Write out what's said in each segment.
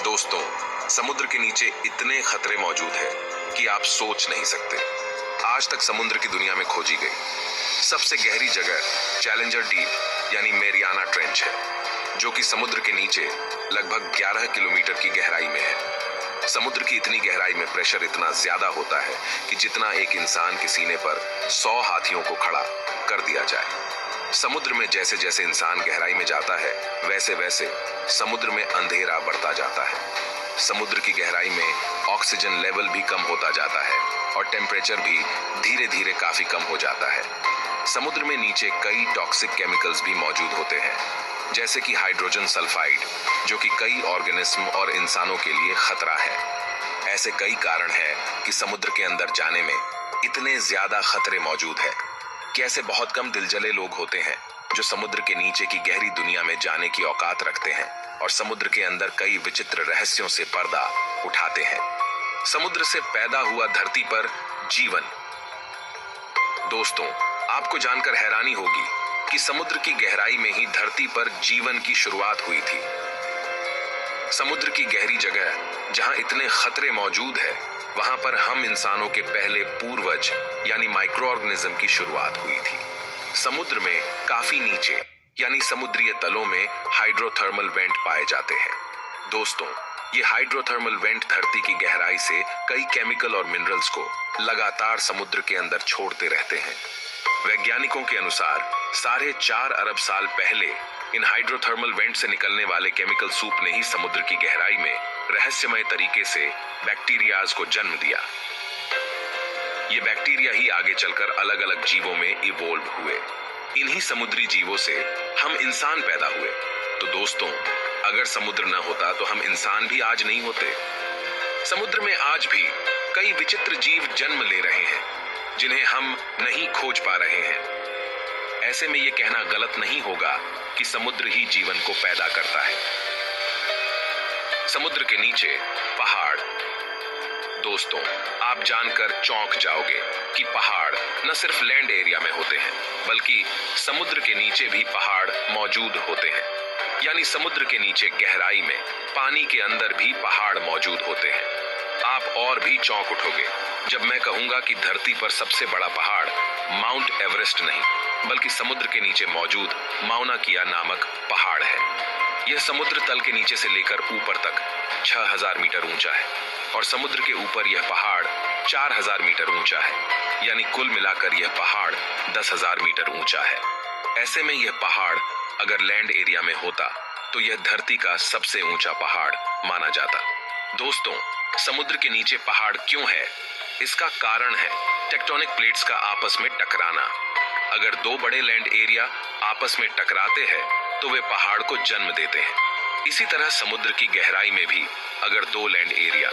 दोस्तों, समुद्र के नीचे इतने खतरे मौजूद हैं कि आप सोच नहीं सकते। आज तक समुद्र की दुनिया में खोजी गई सबसे गहरी जगह चैलेंजर डीप यानी मैरियाना ट्रेंच है, जो कि समुद्र के नीचे लगभग 11 किलोमीटर की गहराई में है। समुद्र की इतनी गहराई में प्रेशर इतना ज्यादा होता है कि जितना एक इंसान के सीने पर 100 हाथियों को खड़ा कर दिया जाए। समुद्र में जैसे जैसे इंसान गहराई में जाता है, वैसे वैसे समुद्र में अंधेरा बढ़ता जाता है। समुद्र की गहराई में ऑक्सीजन लेवल भी कम होता जाता है और टेम्परेचर भी धीरे धीरे काफी कम हो जाता है। समुद्र में नीचे कई टॉक्सिक केमिकल्स भी मौजूद होते हैं, जैसे कि हाइड्रोजन सल्फाइड, जो कि कई ऑर्गेनिज्म और इंसानों के लिए खतरा है। ऐसे कई कारण हैं कि समुद्र के अंदर जाने में इतने ज्यादा खतरे मौजूद है कि ऐसे बहुत कम दिलजले लोग होते हैं जो समुद्र के नीचे की गहरी दुनिया में जाने की औकात रखते हैं और समुद्र के अंदर कई विचित्र रहस्यों से पर्दा उठाते हैं। समुद्र से पैदा हुआ धरती पर जीवन। दोस्तों, आपको जानकर हैरानी होगी कि समुद्र की गहराई में ही धरती पर जीवन की शुरुआत हुई थी। समुद्र की गहरी जगह जहां इतने खतरे मौजूद है, वहां पर हम इंसानों के पहले पूर्वज यानी माइक्रो ऑर्गेनिज्म की शुरुआत हुई थी। समुद्र में काफी नीचे यानी समुद्रीय तलों में हाइड्रोथर्मल वेंट पाए जाते हैं। दोस्तों, ये हाइड्रोथर्मल वेंट धरती की गहराई से कई केमिकल और मिनरल्स को लगातार समुद्र के अंदर छोड़ते रहते हैं। वैज्ञानिकों के अनुसार 4.5 अरब साल पहले इन हाइड्रोथर्मल वेंट से निकलने वाले केमिकल सूप ने ही समुद्र की गहराई में रहस्यमय तरीके से बैक्टीरियाज को जन्म दिया। ये बैक्टीरिया ही आगे चलकर अलग अलग जीवों में इवोल्व हुए। इन्हीं समुद्री जीवों से हम इंसान पैदा हुए। तो दोस्तों, अगर समुद्र न होता तो हम इंसान भी आज नहीं होते। समुद्र में आज भी कई विचित्र जीव जन्म ले रहे हैं जिन्हें हम नहीं खोज पा रहे हैं। ऐसे में ये कहना गलत नहीं होगा कि समुद्र ही जीवन को पैदा करता है। समुद्र के नीचे पहाड़। दोस्तों, आप जानकर चौंक जाओगे कि पहाड़ न सिर्फ लैंड एरिया में होते हैं, बल्कि समुद्र के नीचे भी पहाड़ मौजूद होते हैं। यानी समुद्र के नीचे गहराई में पानी के अंदर भी पहाड़ मौजूद होते हैं। आप और भी चौंक उठोगे जब मैं कहूंगा कि धरती पर सबसे बड़ा पहाड़ माउंट एवरेस्ट नहीं, बल्कि समुद्र के नीचे मौजूद माउना किया नामक पहाड़ है। यह समुद्र तल के नीचे से लेकर ऊपर तक 6000 मीटर ऊंचा है और समुद्र के ऊपर यह पहाड़ 4000 मीटर ऊंचा है। यानी कुल मिलाकर यह पहाड़ 10,000 मीटर ऊंचा है। ऐसे में यह पहाड़ अगर लैंड एरिया में होता तो यह धरती का सबसे ऊंचा पहाड़ माना जाता। दोस्तों, समुद्र के नीचे पहाड़ क्यों है? इसका कारण है टेक्टोनिक प्लेट्स का आपस में टकराना। अगर दो बड़े लैंड एरिया आपस में टकराते हैं तो वे पहाड़ को जन्म देते हैं। इसी तरह समुद्र की गहराई में भी अगर दो लैंड एरिया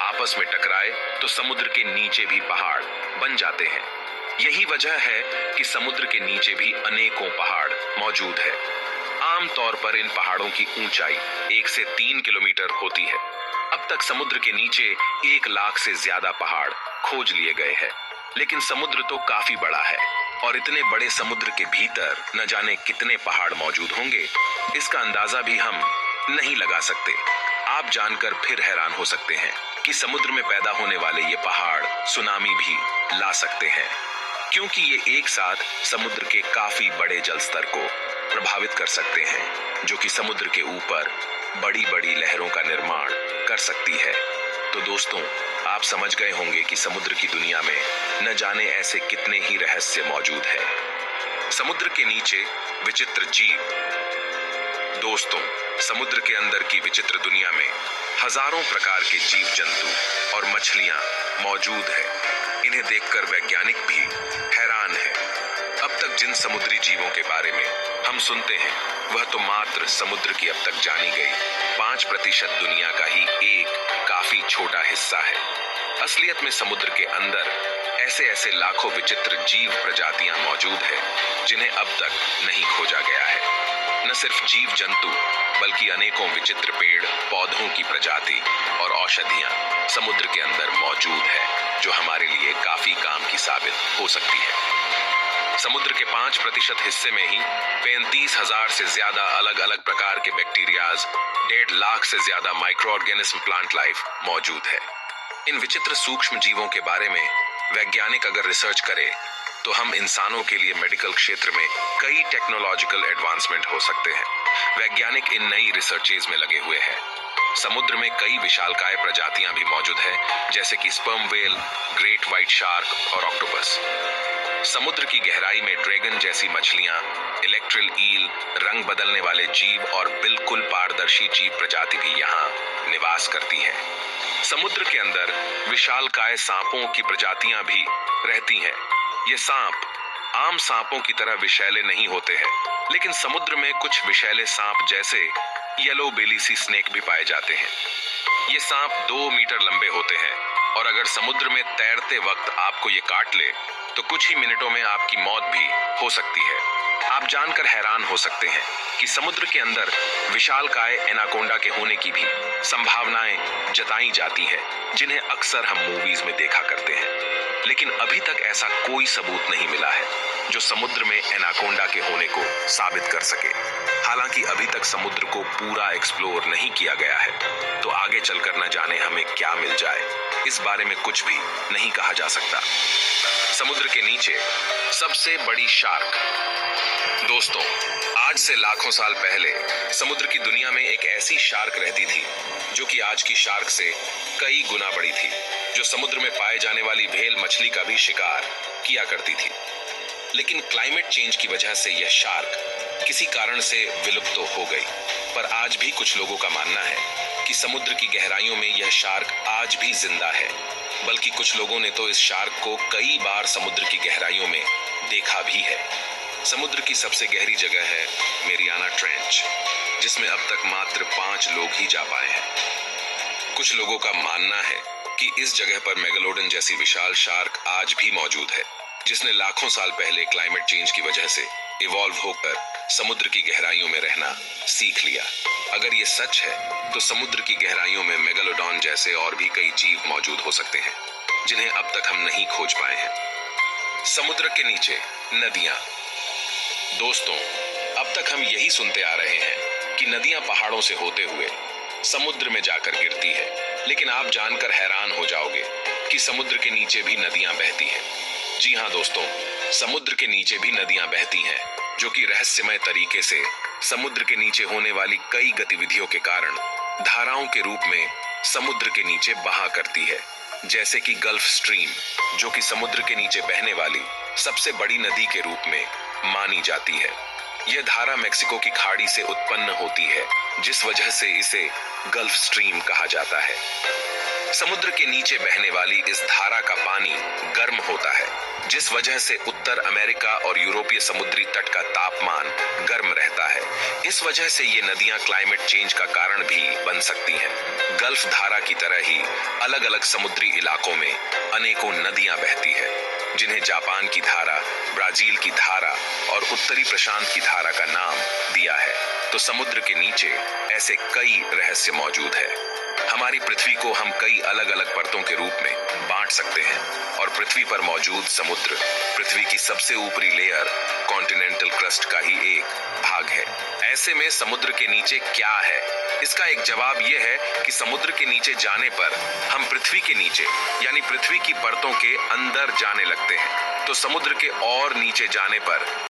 आपस में टकराए तो समुद्र के नीचे भी पहाड़ बन जाते हैं। यही वजह है कि समुद्र के नीचे भी अनेकों पहाड़ मौजूद है। आमतौर पर इन पहाड़ों की ऊंचाई 1 से 3 किलोमीटर होती है। अब तक समुद्र के नीचे 1 लाख से ज्यादा पहाड़ खोज लिए गए हैं, लेकिन समुद्र तो काफी बड़ा है और इतने बड़े समुद्र के भीतर न जाने कितने पहाड़ मौजूद होंगे, इसका अंदाजा भी हम नहीं लगा सकते। आप जानकर फिर हैरान हो सकते हैं कि समुद्र में पैदा होने वाले ये पहाड़ सुनामी भी ला सकते हैं, क्योंकि ये एक साथ समुद्र के काफी बड़े जल स्तर को प्रभावित कर सकते हैं, जो कि समुद्र के ऊपर बड़ी बड़ी लहरों का निर्माण कर सकती है। तो दोस्तों, आप समझ गए होंगे कि समुद्र की दुनिया में न जाने ऐसे कितने ही रहस्य मौजूद हैं। समुद्र के नीचे विचित्र जीव। दोस्तों, समुद्र के अंदर की विचित्र दुनिया में हजारों प्रकार के जीव जंतु और मछलियां मौजूद हैं। इन्हें देखकर वैज्ञानिक भी हैरान हैं। अब तक जिन समुद्री जीवों के बारे में हम सुनते हैं, वह तो मात्र समुद्र की अब तक जानी गई 5% दुनिया का ही एक काफी छोटा हिस्सा है। असलियत में समुद्र के अंदर ऐसे ऐसे लाखों विचित्र जीव प्रजातियां मौजूद है जिन्हें अब तक नहीं खोजा गया है। न सिर्फ जीव जंतु, बल्कि अनेकों विचित्र पेड़ पौधों की प्रजाति और औषधियां समुद्र के अंदर मौजूद है, जो हमारे लिए काफी काम की साबित हो सकती है। समुद्र के 5% हिस्से में ही 35,000 से ज्यादा अलग अलग प्रकार के बैक्टीरियाज, 1.5 लाख से ज्यादा माइक्रो ऑर्गेनिज्म, प्लांट लाइफ मौजूद है। इन विचित्र सूक्ष्म जीवों के बारे में वैज्ञानिक अगर रिसर्च करे तो हम इंसानों के लिए मेडिकल क्षेत्र में कई टेक्नोलॉजिकल एडवांसमेंट हो सकते हैं। वैज्ञानिक इन नई रिसर्चेज में लगे हुए हैं। समुद्र में कई विशालकाय प्रजातियां भी मौजूद हैं, जैसे कि sperm whale, great white shark और ऑक्टोपस। समुद्र की गहराई में ड्रैगन जैसी मछलियां, इलेक्ट्रिल ईल, रंग बदलने वाले जीव और बिल्कुल पारदर्शी जीव प्रजाति भी यहाँ निवास करती हैं। समुद्र के अंदर विशालकाय सांपों की प्रजातियां भी रहती हैं। ये सांप आम सांपों की तरह विषैले नहीं होते हैं, लेकिन समुद्र में कुछ विषैले सांप जैसे येलो बेली सी स्नेक भी पाए जाते हैं। ये सांप 2 मीटर लंबे होते हैं और अगर समुद्र में तैरते वक्त आपको ये काट ले तो कुछ ही मिनटों में आपकी मौत भी हो सकती है। आप जानकर हैरान हो सकते हैं कि समुद्र के अंदर विशालकाय एनाकोंडा के होने की भी संभावनाएं जताई जाती हैं, जिन्हें अक्सर हम मूवीज में देखा करते हैं। लेकिन अभी तक ऐसा कोई सबूत नहीं मिला है जो समुद्र में एनाकोंडा के होने को साबित कर सके। हालांकि अभी तक समुद्र को पूरा एक्सप्लोर नहीं किया गया है, तो आगे चलकर न जाने हमें क्या मिल जाए, इस बारे में कुछ भी नहीं कहा जा सकता। समुद्र के नीचे सबसे बड़ी शार्क। दोस्तों, आज से लाखों साल पहले समुद्र की दुनिया में एक ऐसी शार्क रहती थी जो कि आज की शार्क से कई गुना बड़ी थी, जो समुद्र में पाए जाने वाली व्हेल मछली का भी शिकार किया करती थी। लेकिन क्लाइमेट चेंज की वजह से यह शार्क किसी कारण से विलुप्त तो हो गई, पर आज भी कुछ लोगों का मानना है कि समुद्र की गहराइयों में यह शार्क आज भी जिंदा है। बल्कि कुछ लोगों ने तो इस शार्क को कई बार समुद्र की गहराइयों में देखा भी है। समुद्र की सबसे गहरी जगह है मेरियाना ट्रेंच, जिसमें अब तक मात्र 5 लोग ही जा पाए हैं। कुछ लोगों का मानना है कि इस जगह पर मेगालोडन जैसी विशाल शार्क आज भी मौजूद है, जिसने लाखों साल पहले क्लाइमेट चेंज की वजह से इवॉल्व होकर समुद्र की गहराइयों में रहना सीख लिया। अगर ये सच है तो समुद्र की गहराइयों में मेगालोडॉन जैसे और भी कई जीव मौजूद हो सकते हैं, जिन्हें अब तक हम नहीं खोज पाए हैं। समुद्र के नीचे नदियां। दोस्तों, अब तक हम यही सुनते आ रहे हैं कि नदियां पहाड़ों से होते हुए समुद्र में जाकर गिरती है, लेकिन आप जानकर हैरान हो जाओगे कि समुद्र के नीचे भी नदियां बहती हैं। जी हाँ दोस्तों, समुद्र के नीचे भी नदियां बहती हैं, जो कि रहस्यमय तरीके से समुद्र के नीचे होने वाली कई गतिविधियों के कारण धाराओं के रूप में समुद्र के नीचे बहा करती है। जैसे कि गल्फ स्ट्रीम, जो कि समुद्र के नीचे बहने वाली सबसे बड़ी नदी के रूप में मानी जाती है। यह धारा मेक्सिको की खाड़ी से उत्पन्न होती है, जिस वजह से इसे गल्फ स्ट्रीम कहा जाता है। समुद्र के नीचे बहने वाली इस धारा का पानी गर्म होता है, जिस वजह से उत्तर अमेरिका और यूरोपीय समुद्री तट का तापमान गर्म रहता है। इस वजह से ये नदियां क्लाइमेट चेंज का कारण भी बन सकती हैं। गल्फ धारा की तरह ही अलग अलग समुद्री इलाकों में अनेकों नदियां बहती है, जिन्हें जापान की धारा, ब्राजील की धारा और उत्तरी प्रशांत की धारा का नाम दिया है। तो समुद्र के नीचे ऐसे कई रहस्य मौजूद है। हमारी पृथ्वी को हम कई अलग अलग परतों के रूप में बांट सकते हैं, और पृथ्वी पर मौजूद समुद्र पृथ्वी की सबसे ऊपरी लेयर कॉन्टिनेंटल क्रस्ट का ही एक भाग है। ऐसे में समुद्र के नीचे क्या है? इसका एक जवाब यह है कि समुद्र के नीचे जाने पर हम पृथ्वी के नीचे यानी पृथ्वी की परतों के अंदर जाने लगते हैं। तो समुद्र के और नीचे जाने पर